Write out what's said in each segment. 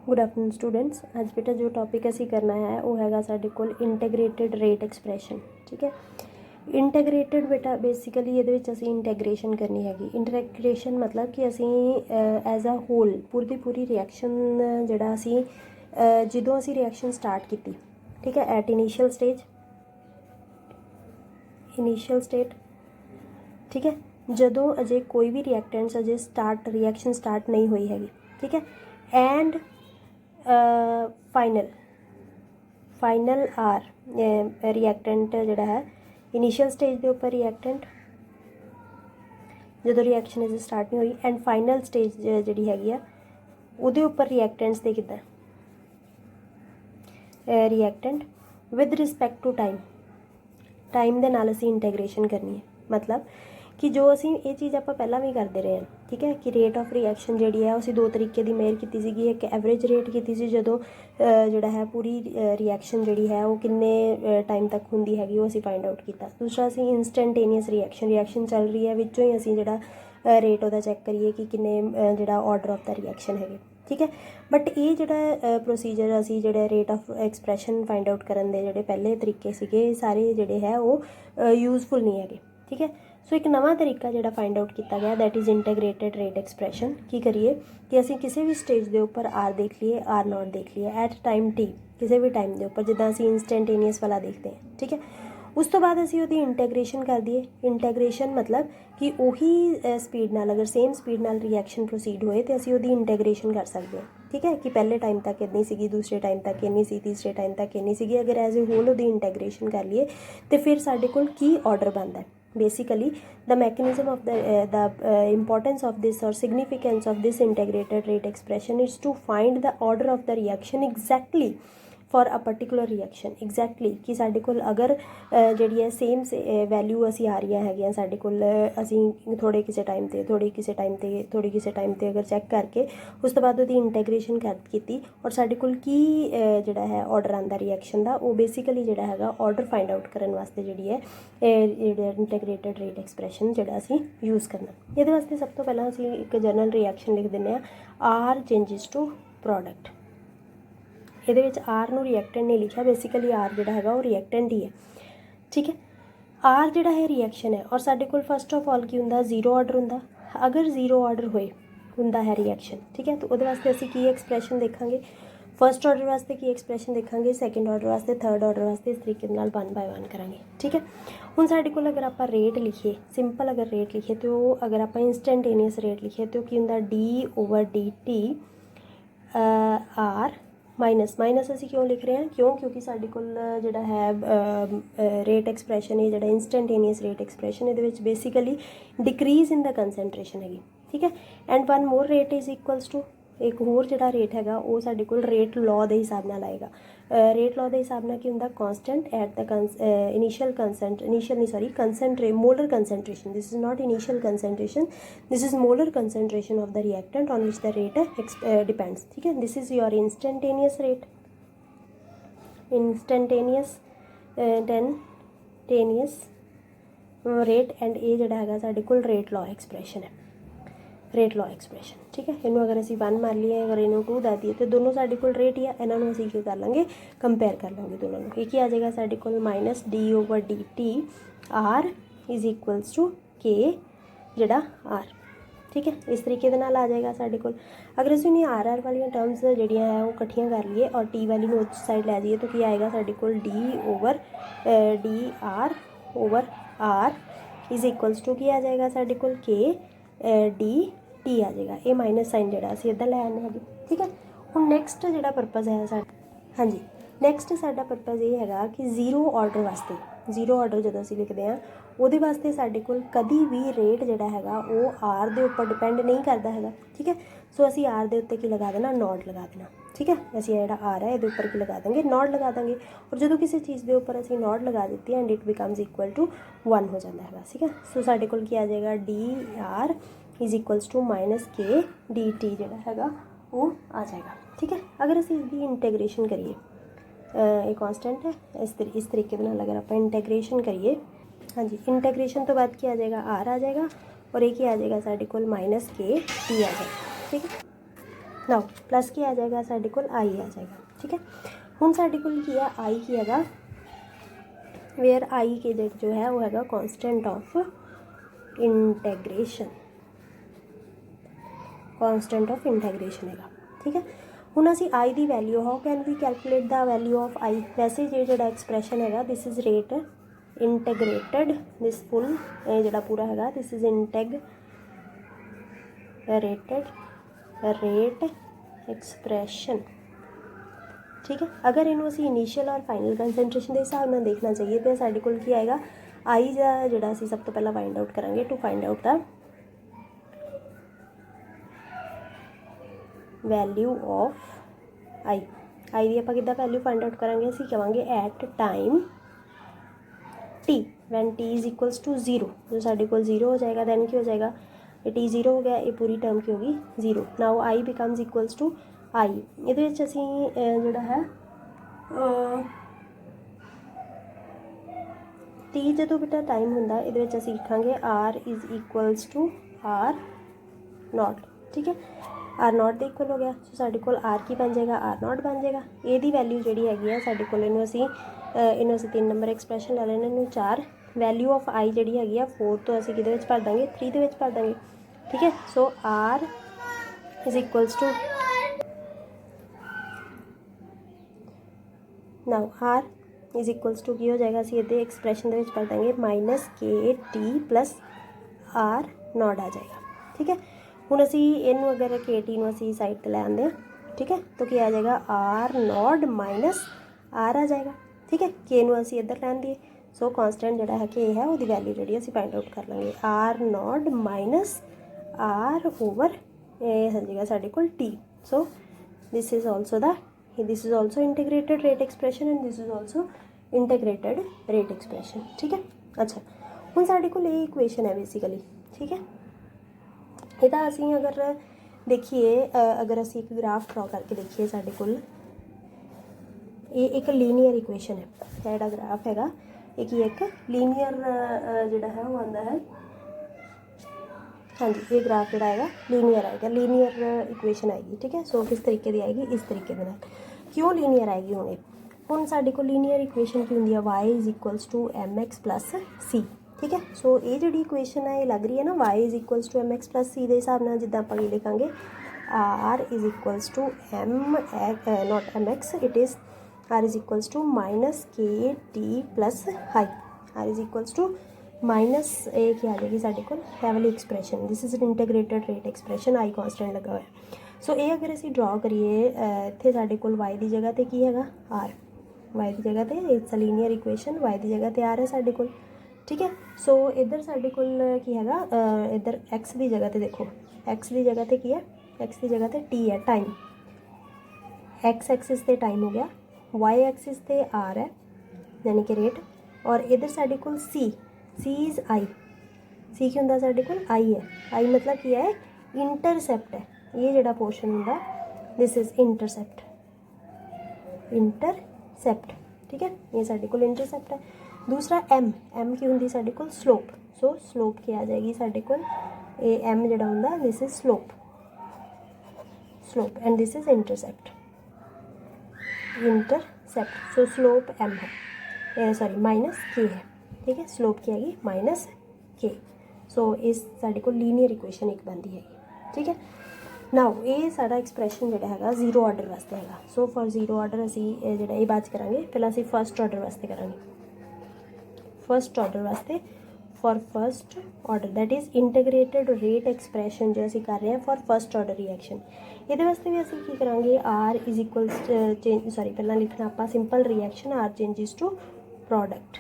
Good afternoon students. आज बेटा जो टॉपिक असी करना है वो हैगा साडे कोल इंटैग्रेटेड रेट एक्सप्रैशन। ठीक है, इंटैग्रेटेड बेटा बेसिकली ये असी इंटैग्रेशन करनी हैगी। इंटैग्रेशन मतलब कि असी एज अ होल पूरी पूरी रिएक्शन जिहड़ा असी जदों असी रिएक्शन स्टार्ट की, ठीक है, एट इनिशियल स्टेट, ठीक है, जदों अजे कोई भी रिएक्टेंट्स अजे रिएक्शन स्टार्ट नहीं हुई हैगी, ठीक है, एंड फाइनल आर रिएक्टेंट जिहड़ा है इनिशियल स्टेज के उपर रिएक्टेंट जो रिएक्शन इज स्टार्ट नहीं हुई, एंड फाइनल स्टेज जिहड़ी हैगी आ उहदे उपर रिएक्टेंट्स दे किद्दां reactant with respect to time दे नाल असीं इंटैग्रेशन करनी है। मतलब कि जो असी ये चीज़ आप पहला भी करते रहे हैं, ठीक है, कि रेट ऑफ रिएक्शन जी है उसी दो तरीके की मेयर की सी। एक एवरेज रेट की सी जो जोड़ा है पूरी रिएक्शन जी है वो किन्ने टाइम तक होंगी हैगी वो असी फाइंड आउट किया। दूसरा असी इंस्टेंटेनियस रिएक्शन चल रही है विचों ही असी जोड़ा रेट वह चैक करिए कि किन्ने जोड़ा ऑर्डर ऑफ द रिएक्शन है, ठीक है। बट ये जोड़ा प्रोसीजर असी जोड़े rate of expression find out करने के जोड़े पहले तरीके से सारे जोड़े है वो यूजफुल नहीं है, ठीक है। सो एक नवा तरीका जो फाइंड आउट किया गया that is integrated rate expression. की करिए कि असी किसी भी स्टेज के उपर आर देख लिए, आर नॉट देख लिए एट टाइम टी, किसी भी टाइम के उपर जिदा असी इंस्टेंटेनियस वाला देखते हैं, ठीक है। उस तो बाद असी उसकी इंटैग्रेशन कर दिए। इंटैग्रेशन मतलब कि उही स्पीड नाल अगर सेम स्पीड नाल रिएक्शन प्रोसीड होए तो असी उसकी इंटैग्रेशन कर सकते हैं, ठीक है, कि पहले टाइम तक इन्नी सी, दूसरे टाइम तक इन्नी सी, तीसरे टाइम तक इन्नी सी। अगर एज ए होल उसकी इंटैग्रेशन कर लिए तो फिर साडे कोल की ऑर्डर बनता है। Basically, the mechanism of the importance of this or significance of this integrated rate expression is to find the order of the reaction exactly for a particular reaction। exactly कि साडे कोल अगर जिहड़ी है सेम वैल्यू असी आ रही है साडे कोल असी थोड़े किसी टाइम ते थोड़ी किसी टाइम ते अगर चैक करके उस तो बाद उसकी इंटैग्रेशन की और साडे कोल की जिहड़ा है ऑर्डर आंदा रिएक्शन का वो बेसिकली जिहड़ा हैगा ऑर्डर फाइंड आउट करने वास्ते जिहड़ी है इंटैग्रेटेड रेट एक्सप्रैशन जिहड़ा असी यूज़ करना। इहदे वास्ते सब तो पहला असी एक जनरल रिएक्शन लिख दिंदे आ आर चेंजिस टू प्रोडक्ट। ये आर नू रिएक्टेंट नहीं लिखा, बेसिकली आर जोड़ा है वो रिएक्टेंट ही है, ठीक है। आर जोड़ा है रिएक्शन है और साडे कोल फस्ट ऑफ ऑल की हुंदा जीरो ऑर्डर हुंदा। अगर जीरो ऑर्डर होए हुंदा है रिएक्शन, ठीक है, तो वो वास्ते असी की एक्सप्रैशन देखांगे। फस्ट ऑर्डर वास्ते की एक्सप्रैशन देखांगे, सैकेंड ऑर्डर वास्ते, थर्ड ऑर्डर वास्ते इस तरीके नाल 1 बाय 1 करांगे, ठीक है। हुण साडे कोल अगर आप रेट लिखिए, सिंपल अगर रेट लिखिए तो अगर आप इंस्टेंटेनियस रेट लिखिए तो की हुंदा d/dt आर माइनस असी क्यों लिख रहे हैं, क्योंकि साडे कोल जिहड़ा है रेट एक्सप्रैशन है, जिहड़ा इंस्टेंटेनियस रेट एक्सप्रैशन ये basically decrease in the concentration हैगी, ठीक है। And one more rate is equals to एक होर जिहड़ा रेट हैगा वो साडे कोल रेट लॉ के हिसाब नाल आएगा। रेट लॉ के हिसाब नाल की हुंदा constant at the initial molar concentration. This is not initial concentration, this is molar concentration of the reactant on which the rate depends, ठीक है। This is your instantaneous rate, rate and ये जिहड़ा हैगा साडे कोल रेट लॉ एक्सप्रैशन है, rate law expression, ठीक है। इनू अगर असी 1 मान लिए अगर इनू 2 दे दिए तो दोनों साडे कोल रेट ही है, इन्हों असी क्या कर लेंगे कंपेयर कर लेंगे दोनों को। एक ही आ जाएगा साडे कोल minus d/dt R is equals to K जिहड़ा आर, ठीक है। इस तरीके नाल आ जाएगा साडे कोल। अगर असीं इन्हीं आर वाली टर्म्स जिहड़ियां है वो इकट्ठियां कर लिए और टी वाली नू उस साइड लै जाइए तो क्या आएगा साडे कोल d/r इज इक्वल्स टू की आ जाएगा साडे कोल के डी आ जाएगा। ये माइनस साइन जोड़ा असीं इधर लै आने हैं, ठीक है। हुण नैक्सट जोड़ा परपज़ है साडा, हाँ जी, नैक्सट साडा परपज़ ये हैगा कि जीरो ऑर्डर वास्ते, जीरो ऑर्डर जो असीं लिखते हैं वो वास्ते साडे कोल कभी भी रेट जोड़ा हैगा वो आर दे उपर डिपेंड नहीं करता हैगा, ठीक है। सो असीं आर दे उत्ते की लगा देना, नॉट लगा देना, ठीक है। असीं जिहड़ा आर है ये उपर की लगा देंगे, नॉट लगा देंगे और जो किसी चीज़ के उपर असीं नॉट लगा दी and it becomes equal to 1 हो जाता है, ठीक है। सो साडे कोल की आ जाएगा dr is equals to minus k dt जोड़ा हैगा वो आ जाएगा, ठीक है। अगर असीं इसकी इंटैग्रेशन करिए, एक कांस्टेंट है, इस तरीके नाल अगर आप इंटैग्रेशन करिए, हाँ जी, इंटैग्रेशन तो बाद क्या आ जाएगा आर आ जाएगा और एक ही आ जाएगा साडे कोल माइनस के टी आ जाएगा, ठीक है। नाउ प्लस की आ जाएगा साडे कोल आई आ जाएगा, ठीक है। हुण साडे कोल की है आई की हैगा वेयर आई के जो है वो हैगा constant of integration, constant of integration हैगा, ठीक है। हुण असीं आई दी value how can we calculate the value of I, वैसे जिहड़ा एक्सप्रैशन हैगा this is rate integrated, this full जिहड़ा पूरा हैगा this is integrated rate expression, ठीक है। अगर इनू असीं इनीशियल और फाइनल कंसनट्रेशन के हिसाब नाल देखना चाहिए तो साडे कोल की आएगा आई दा जिहड़ा असीं सब तो पहला फाइंड आउट करांगे to find out the value of I दी आपां किद्दां वैल्यू फाइंड आउट करांगे, असीं कहांगे at time T when T is equals to zero, जो साडे कोल जीरो हो जाएगा दैन की हो जाएगा ये टी जीरो हो गया, ये पूरी टर्म की होगी zero. Now I becomes equals to I, इहदे विच असीं जिहड़ा है टी जदों बेटा टाइम हुंदा इहदे विच असीं लिखांगे R is equals to R not, ठीक है। आर नॉट दे इक्वल हो गया, सो साडे कोल आर की बन जाएगा आर नॉट बन जाएगा। इहदी वैल्यू जिहड़ी हैगी है साडे कोल इहनूं असीं 3 नंबर एक्सप्रैशन लै लैने, इहनूं 4 वैल्यू ऑफ आई जिहड़ी हैगी आ 4 तो असीं किहदे विच भर दांगे 3 दे विच भर दांगे, ठीक है। So R is equals to now R is equals to की हो जाएगा, असीं इहदे एक्सप्रैशन दे विच भर दांगे माइनस के टी प्लस आर नॉट आ जाएगा, ठीक है। हुण असीं इहनूं अगर के टी नूं असीं साइड ते लै आंदे हां, ठीक है, तो क्या आ जाएगा आर नॉट माइनस आर आ जाएगा, ठीक है। के नूं असीं इधर लैन दिए, सो कॉन्स्टेंट जिहड़ा है के है उहदी वैल्यू जिहड़ी असीं फाइंड आउट कर लांगे R not minus R over हो जाएगा साडे कोल T. So this is also integrated rate expression and this is also integrated rate expression, ठीक है। अच्छा हुण साडे कोल ये इक्वेशन है बेसिकली, ठीक है। ਇਹਦਾ ਅਸੀਂ अगर देखिए अगर असी एक ग्राफ ड्रॉ करके देखिए साडे कोल ये एक लीनियर इक्वेशन है, जिहड़ा ग्राफ हैगा ये की एक लीनियर जिहड़ा है वो आंदा है, हाँ जी ये ग्राफ जिहड़ा हैगा लीनियर आएगा, लीनियर इक्वेशन आएगी, ठीक है। सो किस तरीके की आएगी इस तरीके दे नाल, क्यों लीनियर आएगी हुण साडे कोल लीनियर इक्वेशन की हुंदी है y is equals to M X plus C, ठीक है। सो ये जी इक्वेशन है ये लग रही है ना y is equals to M X plus C के हिसाब नाल, जिद्दां आपां लिखांगे R is equals to M naught M X, it is R is equals to minus के T plus high, R is equals to minus A की आ जाएगी साडे कोल है वाली expression, this is an integrated rate expression I constant लगा हुआ है। सो ये अगर असीं ड्रॉ करिए इत्थे साडे कोल y की जगह ते की हैगा आर, y की जगह ते it's a linear equation, y की जगह ते आर है साडे कोल, ठीक है। सो इधर साडे कोल की हैगा इधर x की जगह ते देखो x की जगह ते की है x की जगह ते t है टाइम, x एक्सिस ते टाइम हो गया, y एक्सिस ते r है यानी कि रेट, और इधर साडे कोल c इज़ i, c की हुंदा साडे कोल i है, i मतलब की है इंटरसेप्ट है, ये जिहड़ा पोर्शन हुंदा दिस इज़ इंटरसेप्ट, ठीक है, ये साडे कोल इंटरसेप्ट है। दूसरा m की हुंदी साडे कोल स्लोप, सो स्लोप की आ जाएगी साडे कोल ये m जिहड़ा हुंदा this is slope and this is intercept, so slope m है सॉरी माइनस k है, ठीक है। स्लोप की आएगी माइनस k, सो इस साडे कोल लीनियर इक्वेशन एक बनती है, ठीक है। नाउ ये साडा एक्सप्रैशन जिहड़ा हैगा जीरो ऑर्डर वास्ते हैगा, सो फॉर जीरो ऑर्डर असीं जिहड़ा ये बात करांगे पहला असीं फर्स्ट ऑर्डर वास्ते करांगे, फर्स्ट ऑर्डर वास्ते for first order that is integrated rate expression जो असीं कर रहे हैं फॉर फर्स्ट ऑर्डर रिएक्शन, ये वास्ते भी असीं की करांगे R is equals change sorry पहला लिखना आपां simple reaction R changes to product,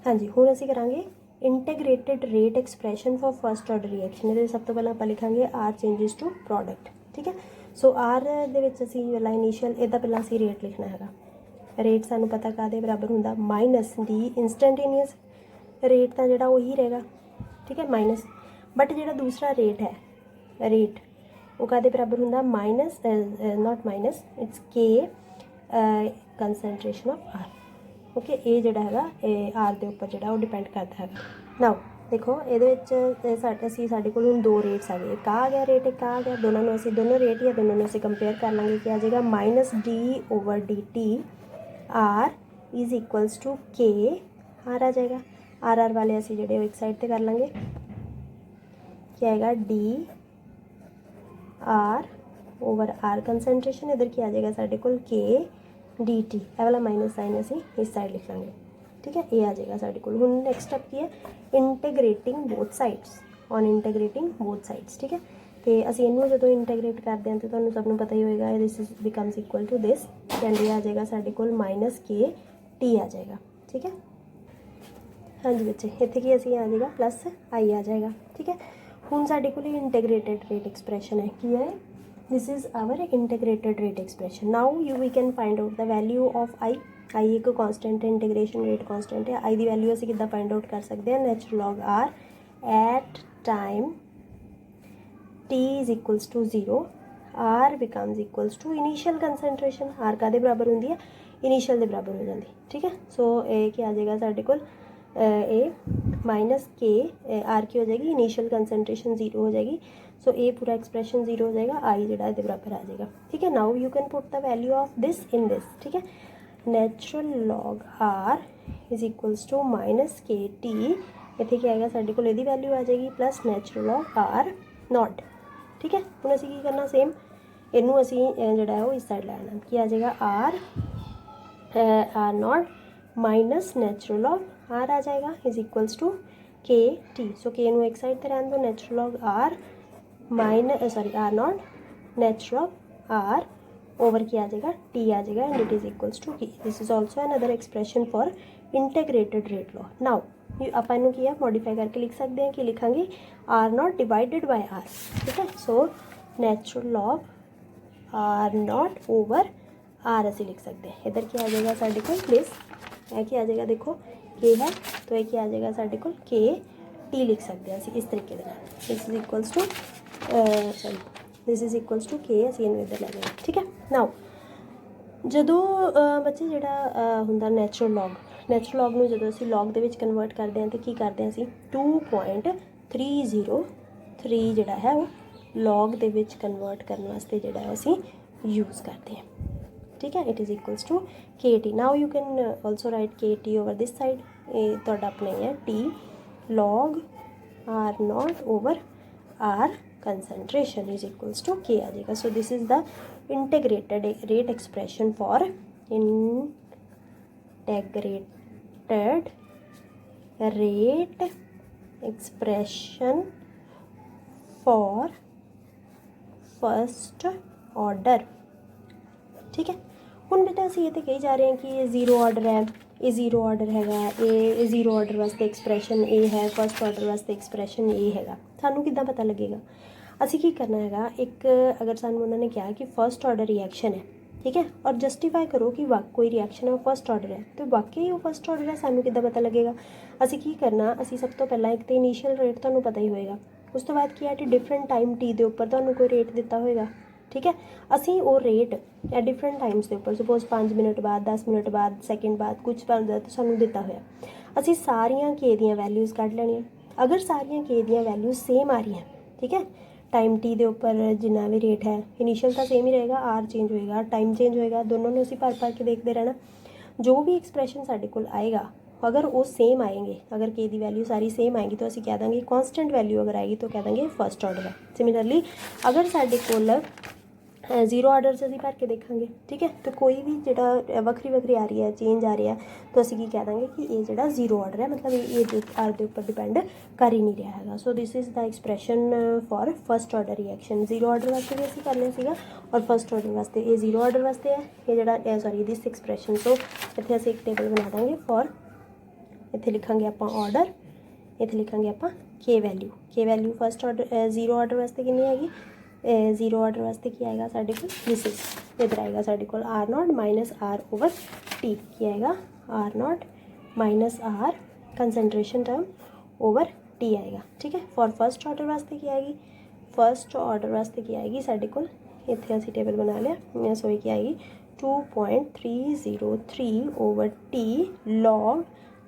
हाँ जी। हुण असीं करांगे integrated rate expression for first order reaction, ये सब तो पहला आपां लिखांगे आर चेंजिज टू प्रोडक्ट, ठीक है। सो आर दे विच असीं पहला इनीशियल इहदा पहला असीं रेट लिखना हैगा, रेट सानूं पता काहदे बराबर हुंदा माइनस दी इंस्टैंटेनियस रेट तो जिहड़ा वही रहेगा, ठीक है माइनस, बट जिहड़ा दूसरा रेट है रेट वो काहदे बराबर हुंदा माइनस नॉट माइनस इट्स के कंसनट्रेशन ऑफ आर, ओके। ये जिहड़ा हैगा आर दे उपर जिहड़ा वो डिपेंड करता है। नाउ देखो ये साढ़े को दो रेट्स आ गए, एक आ गया रेट, एक आ गया, दोनों में दोनों रेट या दोनों में कंपेयर कर लेंगे, क्या आ जाएगा -d/dt R is equals to k R आ जाएगा। आर वाले असी जोड़े एक साइड पर कर लेंगे, क्या आएगा d R over R concentration, इधर क्या आ जाएगा साढ़े को के डी टी, यह वाला माइनस साइन असी इस साइड लिख लेंगे, ठीक है। ये आ जाएगा साढ़े को। हुण नैक्सट स्टैप की है integrating both sides, on integrating both sides, ठीक है। तो असीं इनू जो इंटैग्रेट करते हैं तो तुहानूं सब नूं पता ही होएगा, this is becomes equal to this, and ये आ जाएगा साढ़े को माइनस के टी आ जाएगा, ठीक है। हाँ जी बच्चे, इत्थे की असीं आ जाएगा प्लस आई आ जाएगा, ठीक है। हुण साडे कोल इंटैग्रेटेड रेट एक्सप्रैशन है, की है this is our integrated rate expression. Now we can find out the value of I एक कॉन्सटेंट है, इंटीग्रेशन रेट कॉन्सटेंट है, आई की वैल्यू असीं किद्दां फाइंड आउट कर सकते हैं, natural log R at time T is equals to 0, R becomes equals to initial concentration, R कादे बराबर होंदी है, इनीशियल के बराबर हो जाती, ठीक है। सो ये क्या आ जाएगा साढ़े को ए माइनस के आर की हो जाएगी, इनीशियल कंसनट्रेशन 0 हो जाएगी, सो ए पूरा एक्सप्रैशन 0 हो जाएगा, आई जोड़ा ये बराबर आ जाएगा, ठीक है। Now you can put the value of this in this, ठीक है। Natural log R is equals to minus के टी, इतने क्या आएगा साढ़े को वैल्यू आ जाएगी plus natural log R not, ठीक है। हुण असीं की करना सेम, इनू असीं जिहड़ा है वो इस साइड लैना, की आ जाएगा R not minus natural log R आ जाएगा इज इक्वल्स टू के टी, सो के नू एक साइड पर रहने दो, natural log R R naught natural log R over की आ जाएगा टी आ जाएगा, and it is equals to K. This is also another expression for integrated rate law. Now आप इनू की है मॉडिफाई करके लिख सकते हैं, कि लिखांगे R naught divided by R, ठीक है। So natural log R not over R असी लिख सकते हैं, इधर क्या आ जाएगा साढ़े को प्लीज है कि आ जाएगा, देखो के है तो ये क्या आ जाएगा साढ़े को के टी लिख सकते हैं असी इस तरीके के, this is equals to sorry this is equals to k असी इनू इधर लै जाएंगे, ठीक है। नाउ जदों बच्चे जिहड़ा हुंदा नैचुरल लॉग नूं जदों असीं लॉग दे विच कन्वर्ट करते हैं तो की करते हैं असीं 2.303 जिहड़ा है वो लॉग दे विच कन्वर्ट करने वास्ते जिहड़ा है असीं यूज़ करते हैं, ठीक है। इट इज़ इक्वल्स टू के t. Now you can also write k t over this side, ये तुहाडा अपना ही है t log R not over R concentration is equals to k आ जाएगा। So this is the integrated rate expression for integrated rate expression for first order, ठीक है। हुण बेटा असीं ये तो कही जा रहे हैं कि ये 0 ऑर्डर है, ये 0 ऑर्डर हैगा, ये 0 ऑर्डर वास्ते एक्सप्रैशन ए है, फर्स्ट ऑर्डर वास्ते एक्सप्रैशन ए हैगा, सानू किद्दां पता लगेगा। असीं की करना हैगा, एक अगर सानू उन्होंने कहा कि फर्स्ट ऑर्डर रिएक्शन है, ठीक है, और जस्टिफाई करो कि कोई रिएक्शन है वो फर्स्ट ऑर्डर है, तो वाकई वो फर्स्ट ऑर्डर है, सानू किद्दां पता लगेगा। असीं की करना, असीं सब तो पहला एक तो इनीशियल रेट तुहानू पता ही होएगा, उस तो बाद की है डिफरेंट टाइम टी के उपर तुहानू कोई रेट दिता होएगा, ठीक है। असीं वो रेट डिफरेंट टाइम्स के उपर सपोज 5 मिनट बाद, 10 मिनट बाद, सैकेंड बाद कुछ बनता तो सानू दिता होया, असीं सारियां के दियां वैल्यूज़ कढ लैणियां। अगर सारियां के दियां वैल्यूज़ सेम आ रही हैं, ठीक है, टाइम टी के उपर जिन्ना भी रेट है इनीशियल तो सेम ही रहेगा, आर चेंज होएगा, टाइम चेंज होएगा, दोनों ने असीं भर के देखते रहना, जो भी एक्सप्रैशन साडे कोल आएगा अगर वो सेम आएंगे, अगर के दी वैल्यू सारी सेम आएगी तो असीं कह देंगे कॉन्स्टेंट वैल्यू अगर आएगी तो कह देंगे फर्स्ट ऑर्डर है। सिमिलरली अगर साडे कोल 0 ऑर्डर से असीं भर के देखांगे, ठीक है, तो कोई भी जिहड़ा वक्री आ रही है, चेंज आ रही है, तो असीं की कह देंगे कि ये जिहड़ा 0 ऑर्डर है, मतलब ये आर के उपर डिपेंड कर ही नहीं रहा है। सो this is the expression for first order reaction. 0 order वास्ते भी असीं कर लिया सीगा, और फर्स्ट ऑर्डर वास्ते ये 0 ऑर्डर वास्ते है ये जिहड़ा सॉरी दिस एक्सप्रैशन। सो इत्थे असीं एक टेबल बना देंगे फॉर, इत्थे लिखांगे आपां ऑर्डर, इत्थे लिखांगे आपां के वैल्यू फर्स्ट ऑर्डर 0 ऑर्डर वास्ते कितनी हैगी, 0 ऑर्डर वास्ते की आएगा साढ़े को दिस इज, इधर आएगा साढ़े को R not minus R over t, की आएगा R not minus R concentration term over t आएगा, ठीक है। फॉर फर्स्ट ऑर्डर वास्ते की आएगी, फर्स्ट ऑर्डर वास्ते की आएगी साढ़े को, इतने असीं टेबल बना लिया, सो की आएगी 2.303 over t log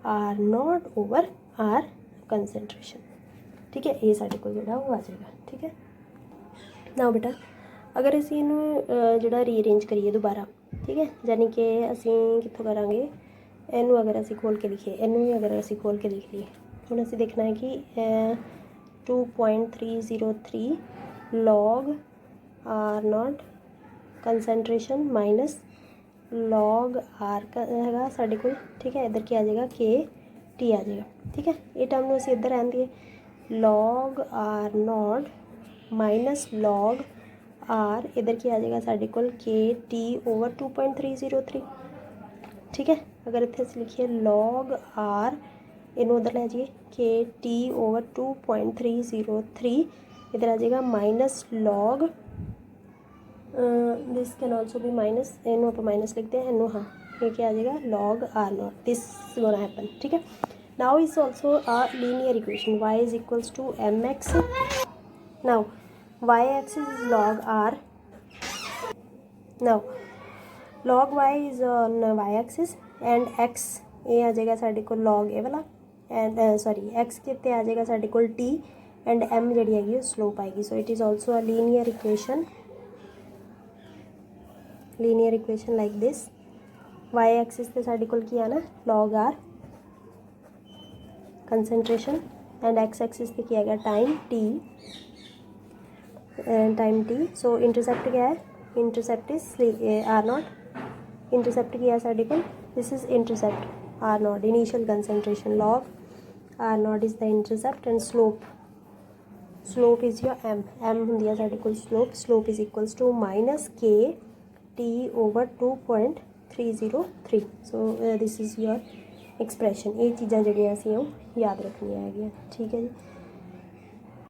R not over R concentration. ठीक है, ये साडे कोल जिहड़ा वो आ जाएगा। ठीक है, नाउ बेटा अगर असीं इहनूं जिहड़ा रीअरेंज करिए दोबारा, ठीक है, यानी कि असीं कित्थों करांगे, इहनूं अगर असीं खोल के लिखीए, इहनूं भी अगर असीं खोल के लिख लीए, हुण असीं देखना है कि 2.303 log R0 concentration minus log R हैगा साडे कोल। ठीक है, इधर क्या आ जाएगा, KT आ जाएगा। ठीक है, ये टर्म नूं असीं इधर रहन दिए, log R0 minus log R इधर क्या आ जाएगा साडे कोल, KT ओवर 2.303। ठीक है, अगर इत्थे असीं लिखीए log R, इनू उधर लै जाइए, KT ओवर 2.303 इधर आ जाएगा minus log this can also भी माइनस, इनू आप माइनस लिखते हैं, इनू हाँ, ये क्या आ जाएगा log R0, this gonna happen. ठीक है, now is also a linear equation, y is equals to mx। Now y axis is log R, now log y is on y axis and x ये आ जाएगा साडे को log ए वाला and sorry x कितने आ जाएगा साडे को t एंड m जी हैगी स्लोप आएगी। So it is also a linear equation like this. y axis पे साडे को की आना log r concentration and x axis पे क्या है टाइम t। सो इंटरसेप्ट क्या है, इंटरसेप्ट इज R0, इंटरसेप्ट किया साडे कोल, this is intercept R0 initial concentration, log R0 is the intercept and slope is your m हुंदी है साडे कोल slope is equals to minus KT over 2.303। So this is your expression. ये चीज़ां जिहड़ियां असीं याद रखनियां हैगियां। ठीक है जी।